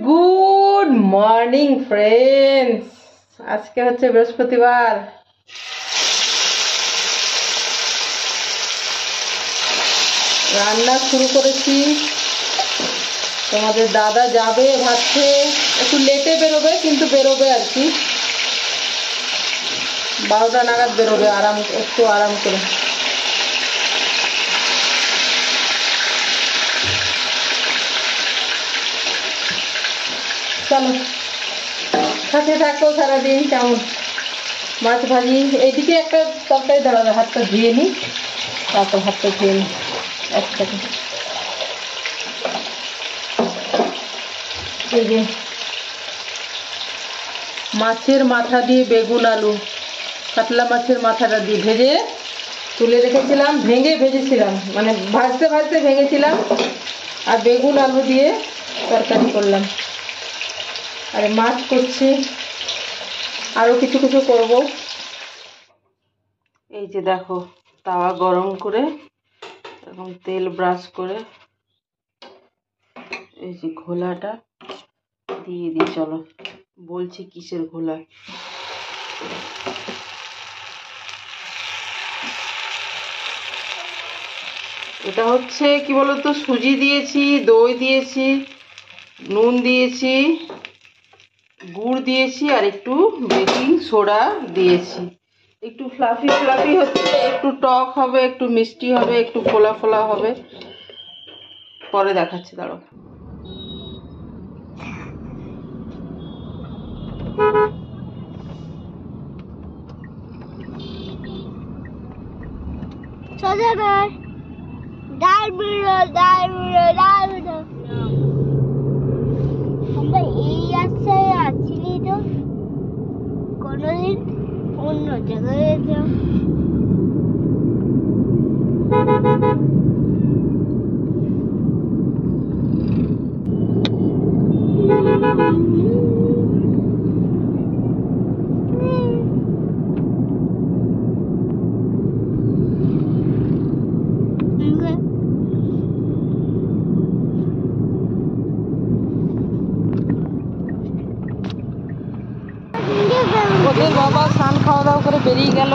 Good morning friends, আজকে হচ্ছে বৃহস্পতিবার। রান্না শুরু করেছি। তোমাদের দাদা যাবে ভাবছে, একটু লেটে বেরোবে, কিন্তু বেরোবে আর কি 12টা নাগাদ বেরোবে, একটু আরাম করে। চলো সাথে থাকো সারাদিন। কেমন মাছ ভাজি, এইদিকে একটা তরকারি দাঁড়াবে, হাতটা ধুয়ে নিই, তারপর হাতটা ধুয়ে নিই একসাথে। এই যে মাছের মাথা দিয়ে বেগুন আলু, কাতলা মাছের মাথাটা দিয়ে ভেজে তুলে রেখেছিলাম, ভেজেছিলাম, মানে ভাজতে ভাজতে ভেঙেছিলাম, আর বেগুন আলু দিয়ে তরকারি করলাম। আর মাছ করছি, আরও কিছু কিছু করব। এই যে দেখো, তাওয়া গরম করে এবং তেল ব্রাশ করে এই যে ঘোলাটা দিয়ে দিই। চলো বলছি কিসের ঘোলা। এটা হচ্ছে কি বলতো, সুজি দিয়েছি, দই দিয়েছি, নুন দিয়েছি, গুড় দিয়েছি, আর একটু বেকিং সোডা দিয়েছি। একটু ফ্লাফি ফ্লাফি হচ্ছে, একটু টক হবে, একটু মিষ্টি হবে, একটু ফোলা ফোলা হবে। পরে দেখাচ্ছি, দাঁড়াও। আমরা এই আশায় আছিলি তো, কোনোদিন অন্য জায়গায় যেতাম। ওদের বাবা স্নান খাওয়া দাওয়া করে বেরিয়ে গেল,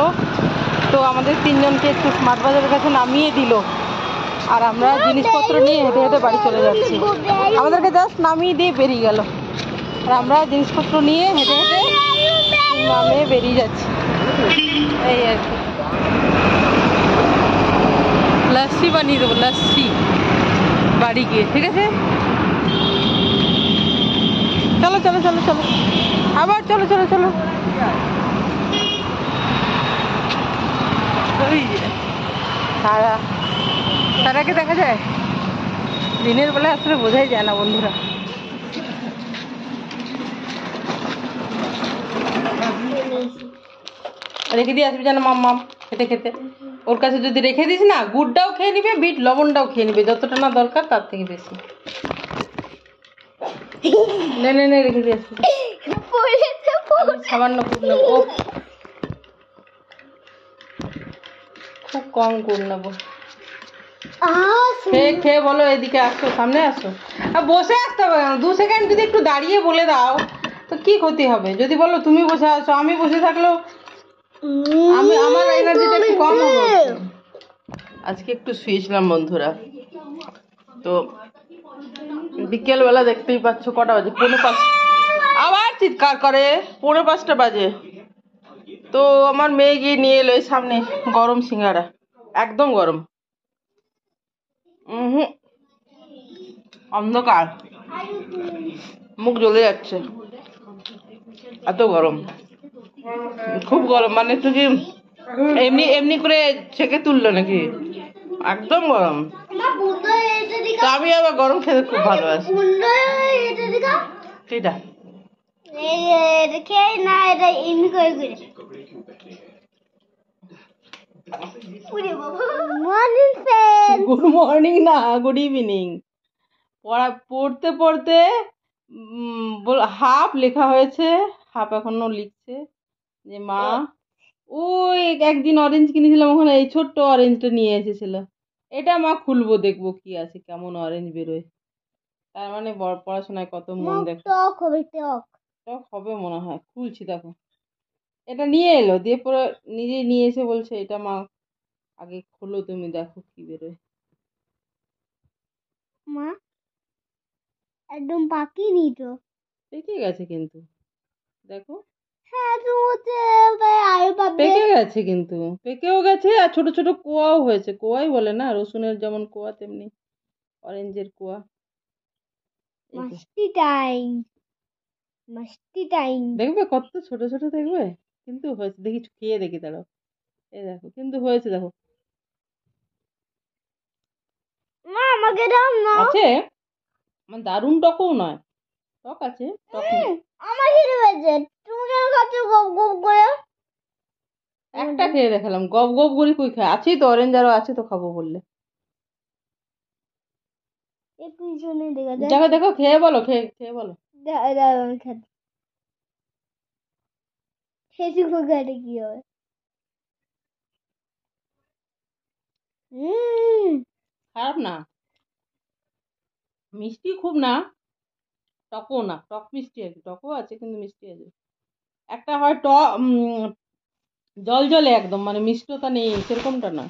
তো আমাদের তিনজনকে একটু স্মার্ট বাজারের কাছে নামিয়ে দিল, আর আমরা জিনিসপত্র নিয়ে হেঁটে হেঁটে বাড়ি চলে যাচ্ছি। আমাদেরকে জাস্ট নামিয়ে দিয়ে বেরিয়ে গেল, আর আমরা জিনিসপত্র নিয়ে হেঁটে হেঁটে নামে বেরিয়ে যাচ্ছি। এই আর কি, লস্যি বানিয়ে দেবো, লস্যি বাড়ি গিয়ে। ঠিক আছে, চলো চলো চলো চলো, আবার চলো চলো চলো। তারাকে দেখা যায়, দিনের বেলা আসলে বোঝাই যায় না বন্ধুরা। রেখে দিয়ে আসবি যেন মাম খেতে খেতে। ওর কাছে যদি রেখে দিস না, গুড়টাও খেয়ে নিবে, বিট লবণটাও খেয়ে নিবে, যতটা না দরকার তার থেকে বেশি। নে নে নে, রেখে দিয়ে আসবি। সামান্য গুড় নেবো, ও খুব কম গুড় নেবো। খেয়ে খেয়ে বলো এদিকে আসো, সামনে আসো। আর বসে আসতে হবে না, 2 সেকেন্ড যদি একটু দাঁড়িয়ে বলে দাও তো কি ক্ষতি হবে। যদি বলো তুমি বসে আসো, আমি বসে থাকলেও আমার এনার্জিটা একটু কম হবে। আজকে একটু শুয়েছিলাম বন্ধুরা, তো বিকেলবেলা দেখতেই পাচ্ছ কটা বাজে, 4:45। আবার চিৎকার করে, 4:45 বাজে। তো আমার মেয়ে গিয়ে নিয়ে এলো এই সামনে গরম সিঙ্গারা, একদম গরম। অন্ধকার, মুখ জ্বলে যাচ্ছে, এত গরম, খুব গরম। মানে তুই কি এমনি এমনি করে ছেঁকে তুললো নাকি? একদম গরম। তো আমি আবার গরম খেতে খুব ভালোবাসি। সেটা গুড মর্নিং না, গুড ইভিনিং। পড়তে পড়তে হাফ লেখা হয়েছে, হাফ এখনো লিখছে। যে মা, ওই একদিন অরেঞ্জ কিনেছিলাম, ওখানে এই ছোট্ট অরেঞ্জটা নিয়ে এসেছিল, এটা মা খুলবো, দেখবো কি আছে, কেমন অরেঞ্জ বেরোয়। তার মানে পড়াশোনায় কত মন মুখ দেখো। টক হবে টক। টক হবে মনে হয়, খুলছি দেখো। এটা নিয়ে এলো, দিয়ে পরে নিজেই নিয়ে এসে বলছে এটা মা আগে খোলো তুমি, দেখো কি বেরোয়। মা একদম পাকিনি তো। পেকে গেছে কিন্তু, দেখো হ্যাঁ তুমি হচ্ছে আরো পাবে। পেকে গেছে, কিন্তু পেকেও গেছে আর ছোট ছোট কোয়াও হয়েছে। কোয়াই বলে না, রসুনের যেমন কোয়া তেমনি অরেঞ্জের কোয়া। এই যে, মাস্তি টাইম, মাস্তি টাইম। দেখবে কত ছোট ছোট দেখবে, কিন্তু হয়েছে। দেখি খেয়ে দেখি দাঁড়াও, এই দেখো কিন্তু হয়েছে দেখো। মা আমাকে দাও না। আছে, মানে দারুণ টকও নয়, টক আছে, টক নেই। আমার খিদে পেয়েছে, তুমি কেন খাচ্ছ গপ গপ করে? একটা খেয়ে দেখালাম, গপ গপ করে কই খায়, আছেই তো অরেঞ্জ, আরো আছে তো খাবো বললে। এই পিছনে দেখা যায়। দেখো দেখো খেয়ে বলো, খেয়ে খেয়ে বলো। দাঁড়াও আমি খাচ্ছি। খেয়েছি খাটে কি হবে? খারাপ না, মিষ্টি খুব না, টকও না, টক মিষ্টি আছে, টকও আছে কিন্তু মিষ্টি আছে। একটা হয় জল জলে একদম, মানে মিষ্টতা নেই সেরকমটা না।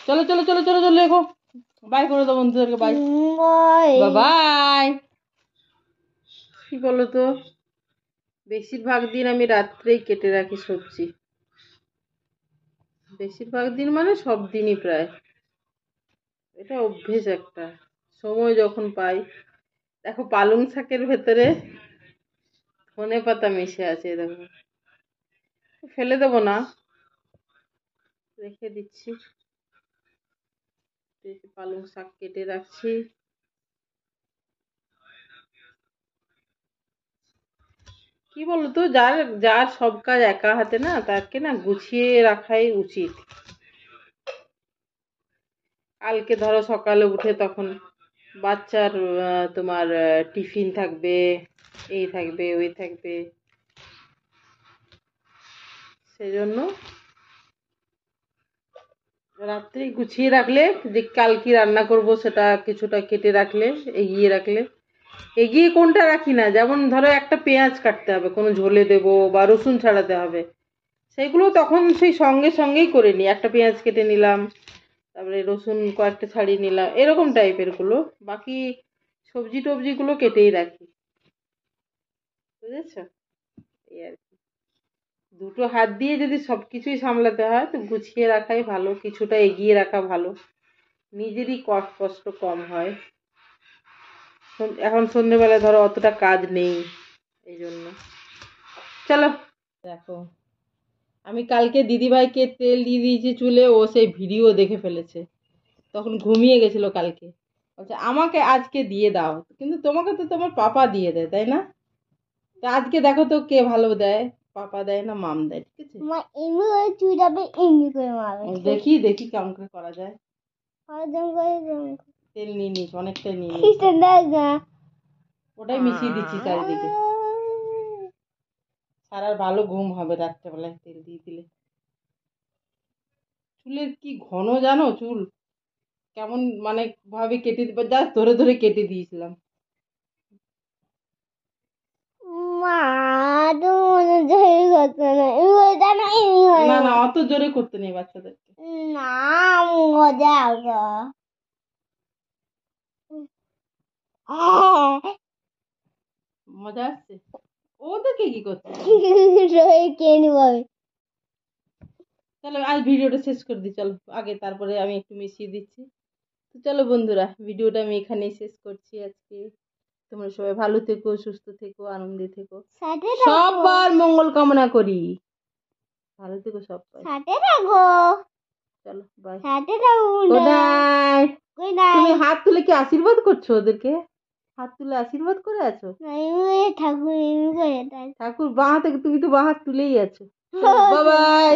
চলো চলো চলো চলো চলো দেখো, বাই করে দাও বন্ধুদেরকে, বাই বাই। কি বলো তো, বেশিরভাগ দিন আমি রাত্রেই কেটে রাখি সবজি, বেশিরভাগ দিন মানে সব দিনই প্রায়। এটা অভ্যেস একটা, সময় যখন পাই। দেখো পালং শাকের ভেতরে ধনে পাতা মিশে আছে, দেখো। ফেলে দেবো না, রেখে দিচ্ছি। পালং শাক কেটে রাখছি। কি বলতো, যার যার সব কাজ একা হাতে না, তাকে না গুছিয়ে রাখাই উচিত। কালকে ধরো সকালে উঠে তখন বাচ্চার তোমার টিফিন থাকবে, এই থাকবে ওই থাকবে, সেজন্য রাত্রেই গুছিয়ে রাখলে, যে কাল কি রান্না করব সেটা কিছুটা কেটে রাখলে, এগিয়ে রাখলে। এগিয়ে কোনটা রাখি না, যেমন ধরো একটা পেঁয়াজ কাটতে হবে, কোনো ঝোলে দেবো বা রসুন ছাড়াতে হবে, সেগুলো তখন সেই সঙ্গে সঙ্গেই করে নিই। একটা পেঁয়াজ কেটে নিলাম, তারপরে রসুন কয়েকটা ছাড়িয়ে নিলাম, এরকম টাইপের গুলো। বাকি সবজি টবজিগুলো কেটেই রাখি, বুঝেছ? এই আর কি, দুটো হাত দিয়ে যদি সবকিছুই সামলাতে হয় তো গুছিয়ে রাখাই ভালো, কিছুটা এগিয়ে রাখা ভালো, নিজেরই কষ্ট কম হয়। এখন সন্ধ্যেবেলা ধরো অতটা কাজ নেই, এই জন্য। চলো দেখো, আমি কালকে দিদিভাইকে তেল দিয়ে দিয়েছি চুলে, ও সেই ভিডিও দেখে ফেলেছে, তখন ঘুমিয়ে গেছিল কালকে। বলছে আমাকে আজকে দিয়ে দাও, কিন্তু তোমাকে তো তোমার পাপা দিয়ে দেয়, তাই না? তো আজকে দেখো তো কে ভালো দেয়, পাপা দেয় না মাম দেয়, ঠিক আছে? মা এমনি করে চুইটাবে, এমনি করে মারবে। দেখি দেখি কেমন করে করা যায়। তেল নিয়ে নিস, অনেকটাই নিয়ে নিস, ওটাই মিশিয়ে দিচ্ছি চারিদিকে। সারার ভালো ঘুম হবে রাত্রেবেলায় তেল দিয়ে দিলে। চুলের কি ঘন জানো, চুল কেমন মানে ভাবে কেটে দিবা, যা ধরে ধরে কেটে দিয়েছিলাম। মা তো মনে জয় করতে না, না না, অত জোরে করতে নেই বাচ্চাদেরকে। না মজা গো। মজা আসছে, ওদেরকে কি করতে? কে নিবে? চলো আজ ভিডিওটা শেষ করে দিই, চলো আগে, তারপরে আমি একটু মিশিয়ে দিচ্ছি। তো চলো বন্ধুরা, ভিডিওটা আমি এখানেই শেষ করছি আজকে। তোমরা সবাই ভালো থেকো, সুস্থ থেকো, আনন্দে থেকো, সবার মঙ্গল কামনা করি। ভালো থেকো সবাই, সাথে থাকো। চলো বাই, সাথে থাকো। Good night. Good night. তুমি হাত তুলে কি আশীর্বাদ করছো ওদেরকে? হাত তুলে আশীর্বাদ করে আছো? ঠাকুর ঠাকুর বাঁ হাতে, তুমি তো বাঁ হাত তুলেই আছো। Bye bye.